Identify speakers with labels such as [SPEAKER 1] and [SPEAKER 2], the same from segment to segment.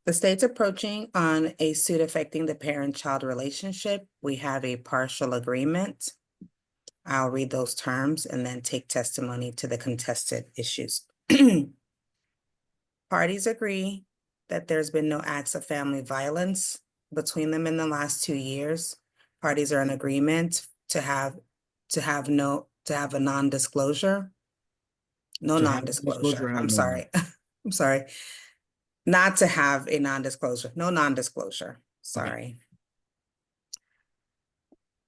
[SPEAKER 1] The state's approaching on a suit affecting the parent-child relationship. We have a partial agreement. I'll read those terms and then take testimony to the contested issues. Parties agree that there's been no acts of family violence between them in the last 2 years. Parties are in agreement to have a non-disclosure. No
[SPEAKER 2] To have
[SPEAKER 1] non-disclosure.
[SPEAKER 2] have
[SPEAKER 1] I'm
[SPEAKER 2] no
[SPEAKER 1] sorry. I'm sorry. Not to have a non-disclosure. No non-disclosure. Sorry.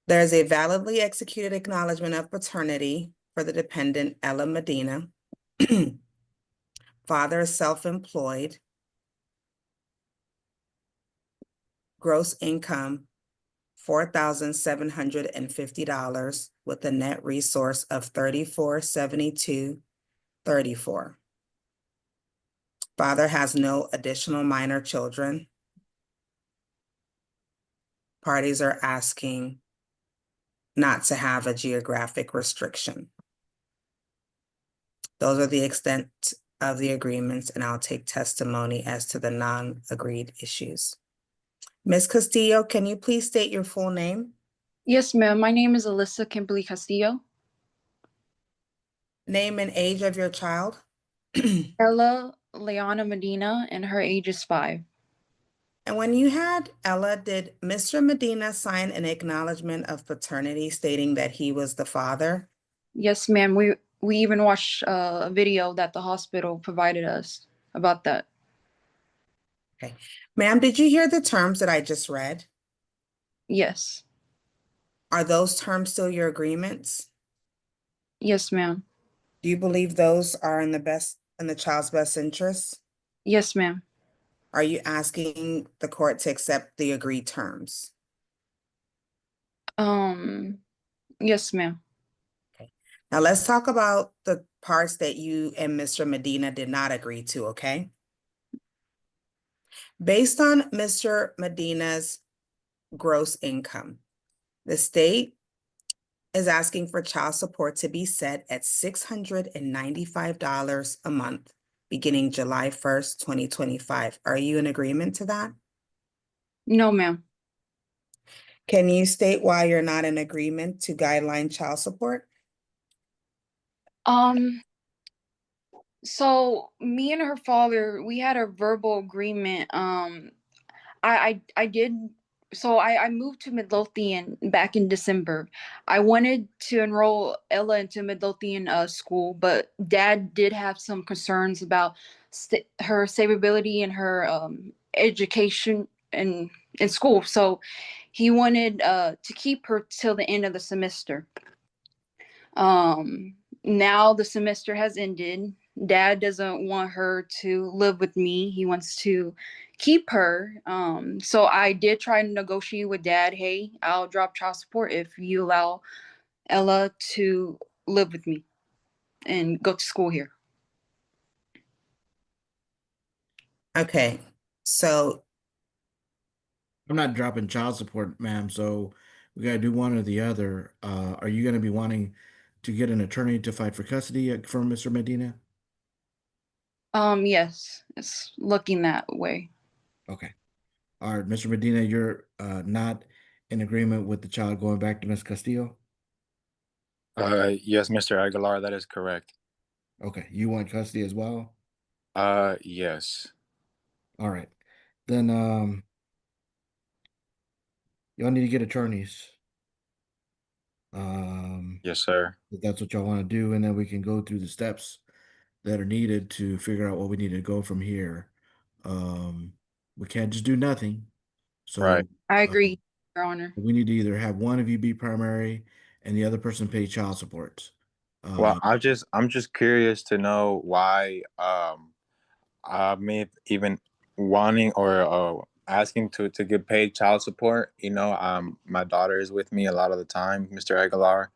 [SPEAKER 1] There is a validly executed acknowledgement of paternity for the dependent Ella Medina. Father is self-employed. Gross income, $4,750 with a net resource of $34,7234. Father has no additional minor children. Parties are asking not to have a geographic restriction. Those are the extent of the agreements, and I'll take testimony as to the non-agreed issues. Ms. Castillo, can you please state your full name?
[SPEAKER 3] Yes, ma'am. My name is Alyssa Castillo.
[SPEAKER 1] Name and age of your child?
[SPEAKER 3] Ella Leona Medina, and her age is 5.
[SPEAKER 1] And when you had Ella, did Mr. Medina sign an acknowledgement of paternity stating that he was the father?
[SPEAKER 3] Yes, ma'am. We even watched a video that the hospital provided us about that.
[SPEAKER 1] Okay. Ma'am, did you hear the terms that I just read?
[SPEAKER 3] Yes.
[SPEAKER 1] Are those terms still your agreements?
[SPEAKER 3] Yes, ma'am.
[SPEAKER 1] Do you believe those are in the child's best interest?
[SPEAKER 3] Yes, ma'am.
[SPEAKER 1] Are you asking the court to accept the agreed terms?
[SPEAKER 3] Yes, ma'am.
[SPEAKER 1] Okay. Now let's talk about the parts that you and Mr. Medina did not agree to, okay? Based on Mr. Medina's gross income, the state is asking for child support to be set at $695 a month, beginning July 1st, 2025. Are you in agreement to that?
[SPEAKER 3] No, ma'am.
[SPEAKER 1] Can you state why you're not in agreement to guideline child support?
[SPEAKER 3] So me and her father, we had a verbal agreement. I did. So I moved to Midlothian back in December. I wanted to enroll Ella into Midlothian school, but Dad did have some concerns about her savability and her education in school. So he wanted to keep her till the end of the semester. Now the semester has ended. Dad doesn't want her to live with me. He wants to keep her. So I did try to negotiate with Dad. Hey, I'll drop child support if you allow Ella to live with me and go to school here.
[SPEAKER 1] Okay, so
[SPEAKER 2] I'm not dropping child support, ma'am, so we gotta do one or the other. Are you gonna be wanting to get an attorney to fight for custody from Mr. Medina?
[SPEAKER 3] Yes, it's looking that way.
[SPEAKER 2] Okay. All right, Mr. Medina, you're not in agreement with the child going back to Ms. Castillo?
[SPEAKER 4] Yes, Mr. Aguilar, that is correct.
[SPEAKER 2] Okay, you want custody as well?
[SPEAKER 4] Yes.
[SPEAKER 2] All right. Then y'all need to get attorneys.
[SPEAKER 4] Yes, sir.
[SPEAKER 2] If that's what y'all want to do, and then we can go through the steps that are needed to figure out what we need to go from here. We can't just do nothing. So
[SPEAKER 4] Right.
[SPEAKER 3] I agree, Your Honor.
[SPEAKER 2] we need to either have one of you be primary and the other person pay child support.
[SPEAKER 4] Well, I'm just curious to know why I may even wanting or asking to get paid child support. My daughter is with me a lot of the time, Mr. Aguilar.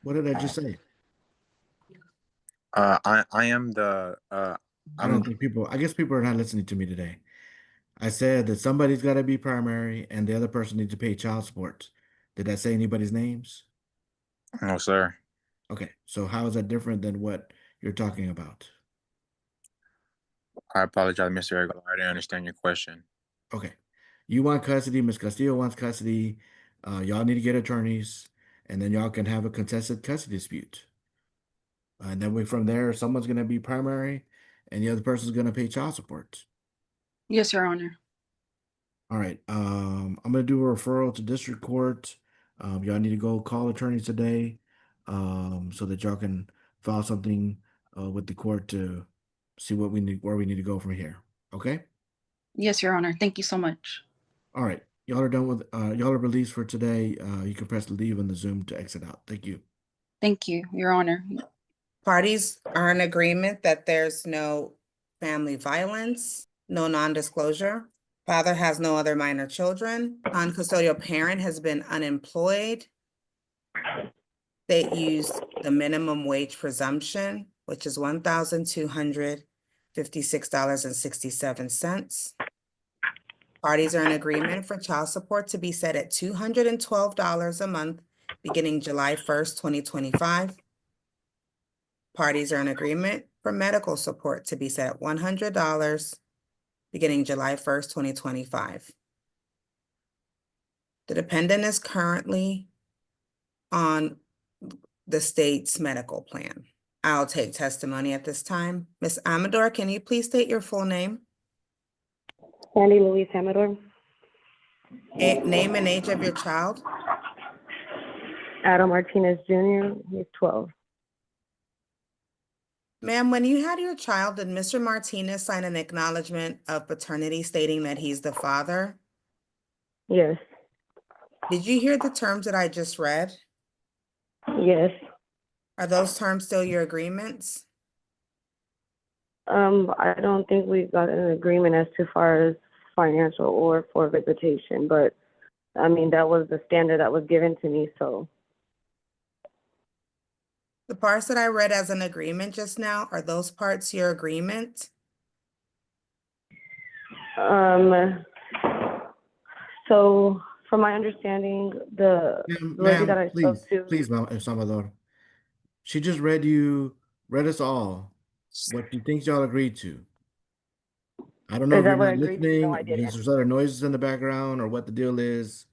[SPEAKER 2] What did I just say?
[SPEAKER 4] I am the
[SPEAKER 2] I don't think I guess people are not listening to me today. I said that somebody's got to be primary and the other person needs to pay child support. Did I say anybody's names?
[SPEAKER 4] No, sir.
[SPEAKER 2] Okay, so how is that different than what you're talking about?
[SPEAKER 4] I apologize, Mr. Aguilar. I didn't understand your question.
[SPEAKER 2] Okay. You want custody, Ms. Castillo wants custody. Y'all need to get attorneys, and then y'all can have a contested custody dispute. And then from there, someone's going to be primary, and the other person's going to pay child support.
[SPEAKER 3] Yes, Your Honor.
[SPEAKER 2] All right. I'm going to do a referral to district court. Y'all need to go call attorneys today, so that y'all can file something with the court to see what we need, where we need to go from here. Okay.
[SPEAKER 3] Yes, Your Honor. Thank you so much.
[SPEAKER 2] All right. Y'all are done with, y'all are released for today. You can press leave on the Zoom to exit out. Thank you.
[SPEAKER 3] Thank you, Your Honor.
[SPEAKER 1] Parties are in agreement that there's no family violence, no non-disclosure. Father has no other minor children. Non-custodial parent has been unemployed. State used the minimum wage presumption, which is $1,256.67. Parties are in agreement for child support to be set at $212 a month, beginning July 1st, 2025. Parties are in agreement for medical support to be set at $100, beginning July 1st, 2025. The dependent is currently on the state's medical plan. I'll take testimony at this time. Ms. Amador, can you please state your full name?
[SPEAKER 5] Sandy Louise Amador.
[SPEAKER 1] Name and age of your child?
[SPEAKER 5] Adam Martinez Jr., he's 12.
[SPEAKER 1] Ma'am, when you had your child, did Mr. Martinez sign an acknowledgement of paternity stating that he's the father?
[SPEAKER 5] Yes,
[SPEAKER 1] Did you hear the terms that I just read?
[SPEAKER 5] yes.
[SPEAKER 1] Are those terms still your agreements?
[SPEAKER 5] I don't think we got an agreement as to far as financial or for visitation, but I mean, that was the standard that was given to me, so.
[SPEAKER 1] The parts that I read as an agreement just now, are those parts your agreement?
[SPEAKER 5] So from my understanding, the lady that I spoke to.
[SPEAKER 2] Please, ma'am, Salvador. She just read us all what she thinks y'all agreed to. I don't know
[SPEAKER 5] Is
[SPEAKER 2] if
[SPEAKER 5] that
[SPEAKER 2] you're
[SPEAKER 5] what I
[SPEAKER 2] not
[SPEAKER 5] agreed to? No, I
[SPEAKER 2] listening,
[SPEAKER 5] didn't.
[SPEAKER 2] there's other noises in the background or what the deal is,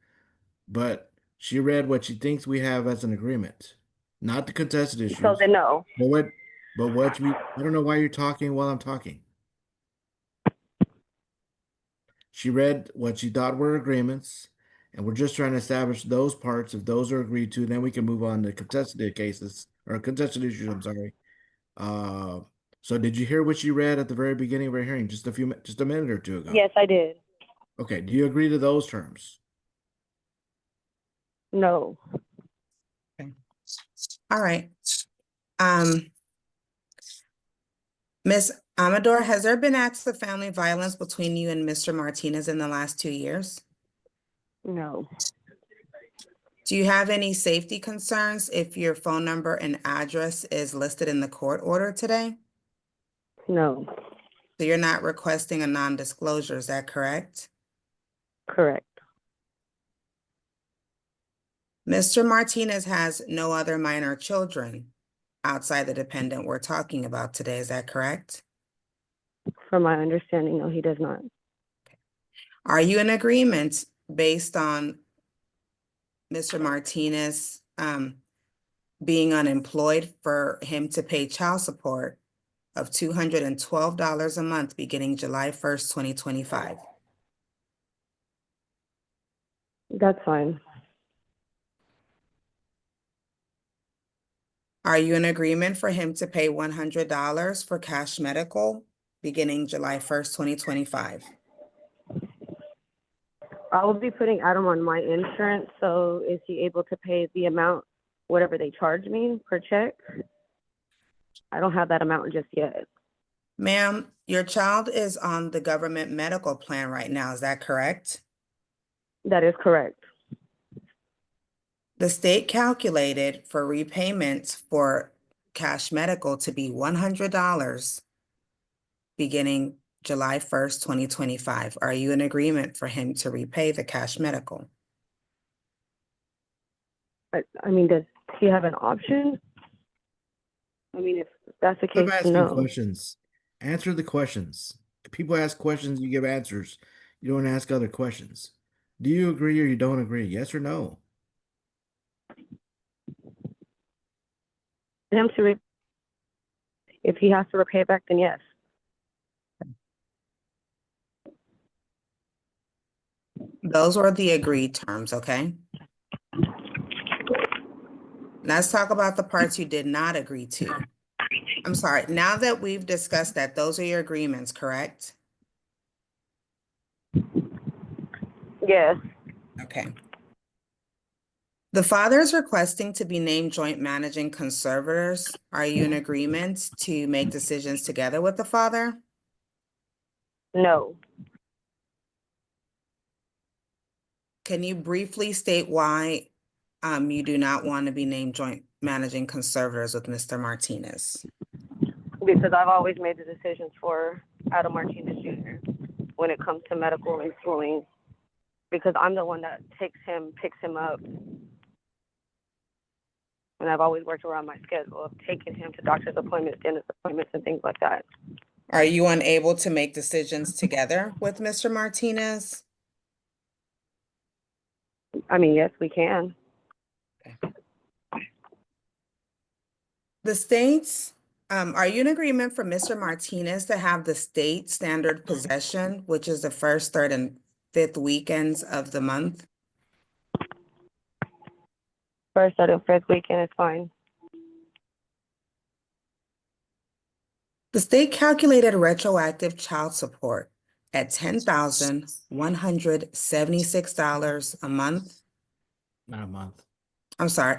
[SPEAKER 2] but she read what she thinks we have as an agreement, not the contested issues.
[SPEAKER 5] So then no.
[SPEAKER 2] I don't know why you're talking while I'm talking. She read what she thought were agreements, and we're just trying to establish those parts. If those are agreed to, then we can move on to contested cases or contested issues. I'm sorry. So did you hear what she read at the very beginning of our hearing, just a minute or two ago?
[SPEAKER 5] Yes, I did.
[SPEAKER 2] Okay. Do you agree to those terms?
[SPEAKER 5] No.
[SPEAKER 1] All right. Ms. Amador, has there been acts of family violence between you and Mr. Martinez in the last 2 years?
[SPEAKER 5] No.
[SPEAKER 1] Do you have any safety concerns if your phone number and address is listed in the court order today?
[SPEAKER 5] No.
[SPEAKER 1] So you're not requesting a non-disclosure, is that correct?
[SPEAKER 5] Correct.
[SPEAKER 1] Mr. Martinez has no other minor children outside the dependent we're talking about today, is that correct?
[SPEAKER 5] From my understanding, no, he does not.
[SPEAKER 1] Are you in agreement based on Mr. Martinez being unemployed for him to pay child support of $212 a month beginning July 1st, 2025?
[SPEAKER 5] That's fine.
[SPEAKER 1] Are you in agreement for him to pay $100 for cash medical beginning July 1st, 2025?
[SPEAKER 5] I will be putting Adam on my insurance, so is he able to pay the amount, whatever they charge me per check? I don't have that amount just yet.
[SPEAKER 1] Ma'am, your child is on the government medical plan right now, is that correct?
[SPEAKER 5] That is correct.
[SPEAKER 1] The state calculated for repayments for cash medical to be $100 beginning July 1st, 2025. Are you in agreement for him to repay the cash medical?
[SPEAKER 5] I mean, does he have an option? I mean, if that's the case,
[SPEAKER 2] I'm asking
[SPEAKER 5] no.
[SPEAKER 2] questions. Answer the questions. People ask questions, you give answers. You don't ask other questions. Do you agree or you don't agree? Yes or no?
[SPEAKER 5] Him to if he has to repay it back, then yes.
[SPEAKER 1] Those were the agreed terms, okay? Let's talk about the parts you did not agree to. I'm sorry, now that we've discussed that, those are your agreements, correct?
[SPEAKER 5] Yes.
[SPEAKER 1] Okay. The father is requesting to be named joint managing conservators. Are you in agreement to make decisions together with the father?
[SPEAKER 5] No.
[SPEAKER 1] Can you briefly state why you do not want to be named joint managing conservators with Mr. Martinez?
[SPEAKER 5] Because I've always made the decisions for Adam Martinez Jr. when it comes to medical and schooling. Because I'm the one that takes him, picks him up. And I've always worked around my schedule of taking him to doctor's appointments, dentist appointments, and things like that.
[SPEAKER 1] Are you unable to make decisions together with Mr. Martinez?
[SPEAKER 5] I mean, yes, we can.
[SPEAKER 1] The states, are you in agreement for Mr. Martinez to have the state standard possession, which is the first, third, and fifth weekends of the month?
[SPEAKER 5] First, third, and fifth weekend is fine.
[SPEAKER 1] The state calculated retroactive child support at $10,176 a month.
[SPEAKER 2] Not a month.
[SPEAKER 1] I'm sorry,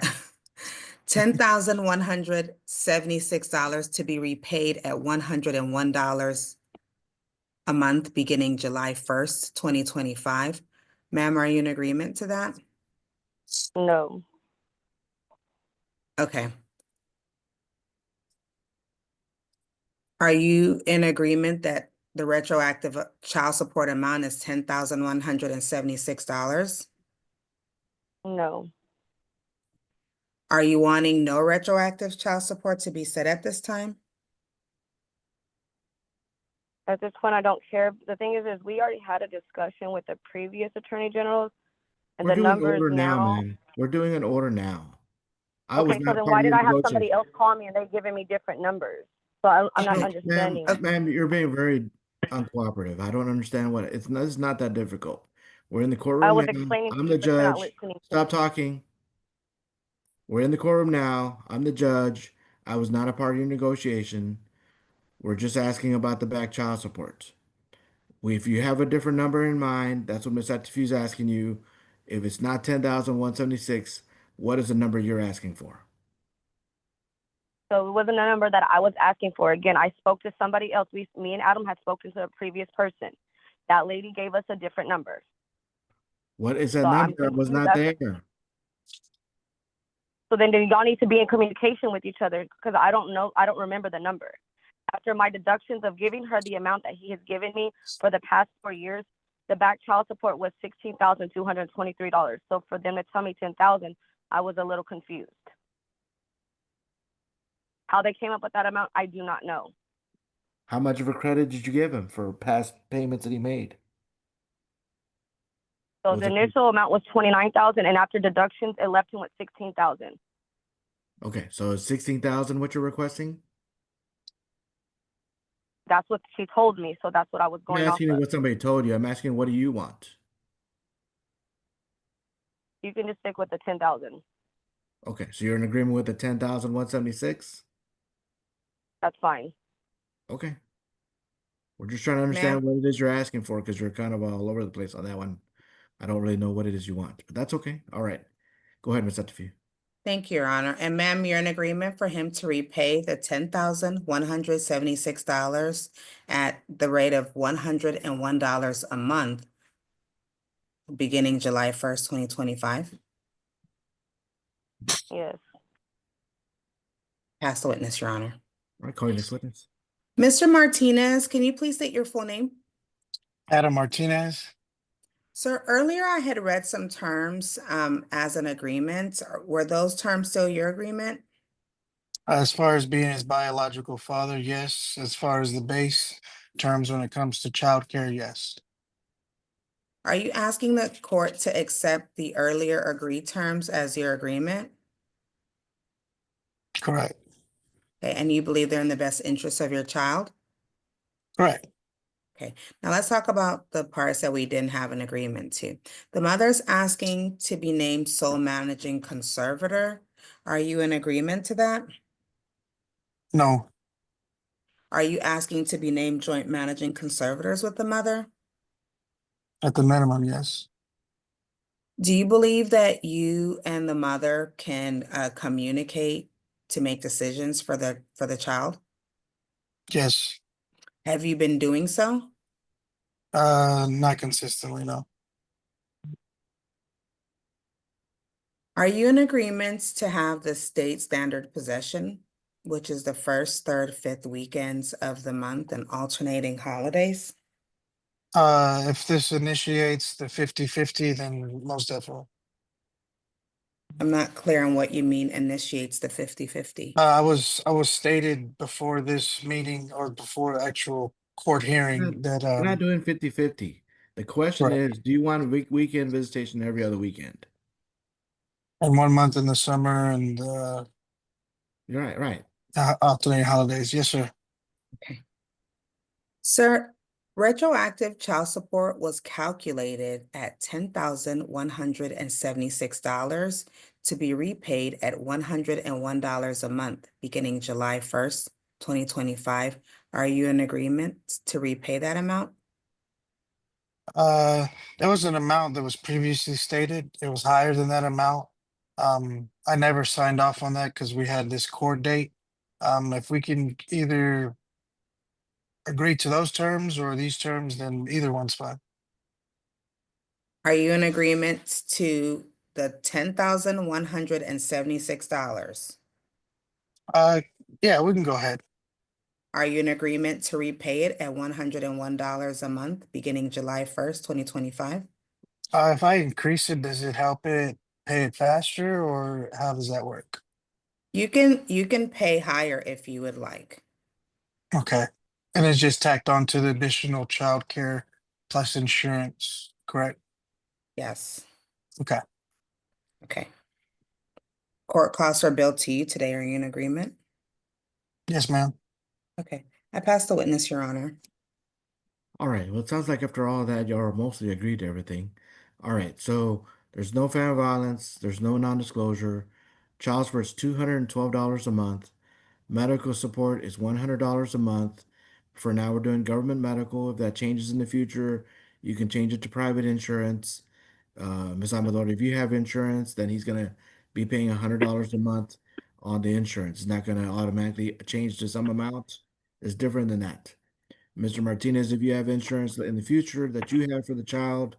[SPEAKER 1] $10,176 to be repaid at $101 a month beginning July 1st, 2025. Ma'am, are you in agreement to that?
[SPEAKER 5] No.
[SPEAKER 1] Okay. Are you in agreement that the retroactive child support amount is $10,176?
[SPEAKER 5] No.
[SPEAKER 1] Are you wanting no retroactive child support to be set at this time?
[SPEAKER 5] At this point, I don't care. The thing is we already had a discussion with the previous attorney generals, and
[SPEAKER 2] We're
[SPEAKER 5] the
[SPEAKER 2] doing
[SPEAKER 5] numbers
[SPEAKER 2] order now,
[SPEAKER 5] now.
[SPEAKER 2] man. We're doing an order now. I was
[SPEAKER 5] Okay, so
[SPEAKER 2] not
[SPEAKER 5] then
[SPEAKER 2] part
[SPEAKER 5] why
[SPEAKER 2] of
[SPEAKER 5] did
[SPEAKER 2] your
[SPEAKER 5] I have
[SPEAKER 2] negotiation.
[SPEAKER 5] somebody else call me and they giving me different numbers? So I'm not
[SPEAKER 2] Ma'am,
[SPEAKER 5] understanding.
[SPEAKER 2] ma'am, you're being very uncooperative. I don't understand what it's not that difficult. We're in the
[SPEAKER 5] I
[SPEAKER 2] courtroom
[SPEAKER 5] was
[SPEAKER 2] now.
[SPEAKER 5] explaining
[SPEAKER 2] I'm
[SPEAKER 5] to
[SPEAKER 2] the
[SPEAKER 5] you, but you're not
[SPEAKER 2] judge.
[SPEAKER 5] listening.
[SPEAKER 2] Stop talking. We're in the courtroom now. I'm the judge. I was not a part of your negotiation. We're just asking about the back child support. If you have a different number in mind, that's what Ms. Atify is asking you. If it's not 10,176, what is the number you're asking for?
[SPEAKER 5] So it wasn't a number that I was asking for. Again, I spoke to somebody else. Me and Adam had spoken to a previous person. That lady gave us a different number.
[SPEAKER 2] What is that
[SPEAKER 5] So
[SPEAKER 2] number that was not there?
[SPEAKER 5] So then y'all need to be in communication with each other because I don't know. I don't remember the number. After my deductions of giving her the amount that he has given me for the past 4 years, the back child support was $16,223. So for them to tell me 10,000, I was a little confused. How they came up with that amount, I do not know.
[SPEAKER 2] How much of a credit did you give him for past payments that he made?
[SPEAKER 5] So
[SPEAKER 2] Was
[SPEAKER 5] the
[SPEAKER 2] it-
[SPEAKER 5] initial amount was 29,000, and after deductions, it left him with 16,000.
[SPEAKER 2] Okay, so it's 16,000 what you're requesting?
[SPEAKER 5] That's what she told me, so that's what I was
[SPEAKER 2] I'm
[SPEAKER 5] going off
[SPEAKER 2] asking you
[SPEAKER 5] of.
[SPEAKER 2] what somebody told you. I'm asking what do you want?
[SPEAKER 5] You can just stick with the 10,000.
[SPEAKER 2] Okay, so you're in agreement with the 10,176?
[SPEAKER 5] That's fine.
[SPEAKER 2] Okay. We're just trying to understand what it is you're asking for because you're kind of all over the place on that one. I don't really know what it is you want, but that's okay. All right. Go ahead, Ms. Atify.
[SPEAKER 1] Thank you, Your Honor. And ma'am, you're in agreement for him to repay the $10,176 at the rate of $101 a month beginning July 1st, 2025?
[SPEAKER 5] Yes.
[SPEAKER 1] Pass the witness, Your Honor.
[SPEAKER 2] All right, call your next witness.
[SPEAKER 1] Mr. Martinez, can you please state your full name?
[SPEAKER 6] Adam Martinez.
[SPEAKER 1] Sir, earlier I had read some terms as an agreement. Were those terms still your agreement?
[SPEAKER 6] As far as being his biological father, yes. As far as the base terms when it comes to childcare, yes.
[SPEAKER 1] Are you asking the court to accept the earlier agreed terms as your agreement?
[SPEAKER 6] Correct.
[SPEAKER 1] Okay, and you believe they're in the best interest of your child?
[SPEAKER 6] Correct.
[SPEAKER 1] Okay, now let's talk about the parts that we didn't have an agreement to. The mother's asking to be named sole managing conservator. Are you in agreement to that?
[SPEAKER 6] No,
[SPEAKER 1] Are you asking to be named joint managing conservators with the mother?
[SPEAKER 6] at the minimum, yes.
[SPEAKER 1] Do you believe that you and the mother can communicate to make decisions for the child?
[SPEAKER 6] Yes.
[SPEAKER 1] Have you been doing so?
[SPEAKER 6] Not consistently, no.
[SPEAKER 1] Are you in agreement to have the state standard possession, which is the first, third, fifth weekends of the month and alternating holidays?
[SPEAKER 6] If this initiates the 50-50, then most definitely.
[SPEAKER 1] I'm not clear on what you mean initiates the 50-50.
[SPEAKER 6] I was stated before this meeting or before the actual court hearing that
[SPEAKER 2] We're not doing 50-50. The question
[SPEAKER 6] Right.
[SPEAKER 2] is, do you want a weekend visitation every other weekend?
[SPEAKER 6] and 1 month in the summer and
[SPEAKER 2] You're right, right.
[SPEAKER 6] alternating holidays. Yes, sir.
[SPEAKER 1] Okay. Sir, retroactive child support was calculated at $10,176 to be repaid at $101 a month beginning July 1st, 2025. Are you in agreement to repay that amount?
[SPEAKER 6] There was an amount that was previously stated. It was higher than that amount. I never signed off on that because we had this court date. If we can either agree to those terms or these terms, then either one's fine.
[SPEAKER 1] Are you in agreement to the $10,176?
[SPEAKER 6] Uh, yeah, we can go ahead.
[SPEAKER 1] Are you in agreement to repay it at $101 a month beginning July 1st, 2025?
[SPEAKER 6] If I increase it, does it help it pay it faster or how does that work?
[SPEAKER 1] You can pay higher if you would like.
[SPEAKER 6] Okay. And it's just tacked on to the additional childcare plus insurance, correct?
[SPEAKER 1] Yes.
[SPEAKER 6] Okay.
[SPEAKER 1] Okay. Court costs are billed to you today. Are you in agreement?
[SPEAKER 6] Yes, ma'am.
[SPEAKER 1] Okay. I pass the witness, Your Honor.
[SPEAKER 2] All right. Well, it sounds like after all that, y'all mostly agreed to everything. All right. So there's no family violence. There's no non-disclosure. Child support is $212 a month. Medical support is $100 a month. For now, we're doing government medical. If that changes in the future, you can change it to private insurance. Ms. Amador, if you have insurance, then he's gonna be paying $100 a month on the insurance. It's not gonna automatically change to some amount. It's different than that. Mr. Martinez, if you have insurance in the future that you have for the child,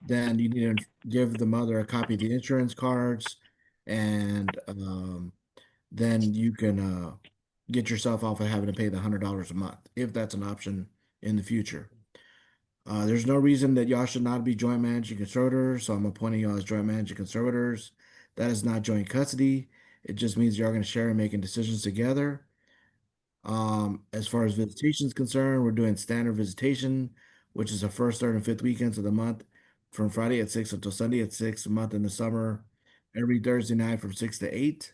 [SPEAKER 2] then you need to give the mother a copy of the insurance cards, and then you can get yourself off of having to pay the $100 a month if that's an option in the future. There's no reason that y'all should not be joint managing conservators, so I'm appointing y'all as joint managing conservators. That is not joint custody. It just means y'all going to share and making decisions together. As far as visitation is concerned, we're doing standard visitation, which is the first, third, and fifth weekends of the month, from Friday at 6 until Sunday at 6, a month in the summer, every Thursday night from 6 to 8.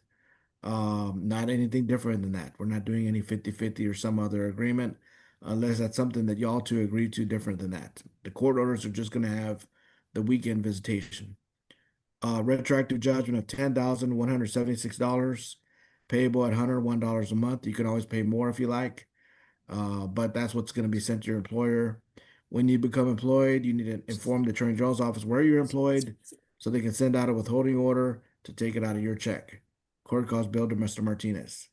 [SPEAKER 2] Not anything different than that. We're not doing any 50-50 or some other agreement unless that's something that y'all two agree to different than that. The court orders are just going to have the weekend visitation. Retroactive judgment of $10,176 payable at $101 a month. You can always pay more if you like, but that's what's going to be sent to your employer. When you become employed, you need to inform the Attorney General's office where you're employed so they can send out a withholding order to take it out of your check. Court calls bill to Mr. Martinez.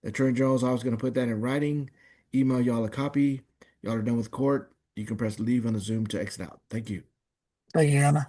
[SPEAKER 2] The Attorney General's office is going to put that in writing, email y'all a copy. Y'all are done with court. You can press leave on the Zoom to exit out. Thank you.
[SPEAKER 6] Thank you, Your Honor.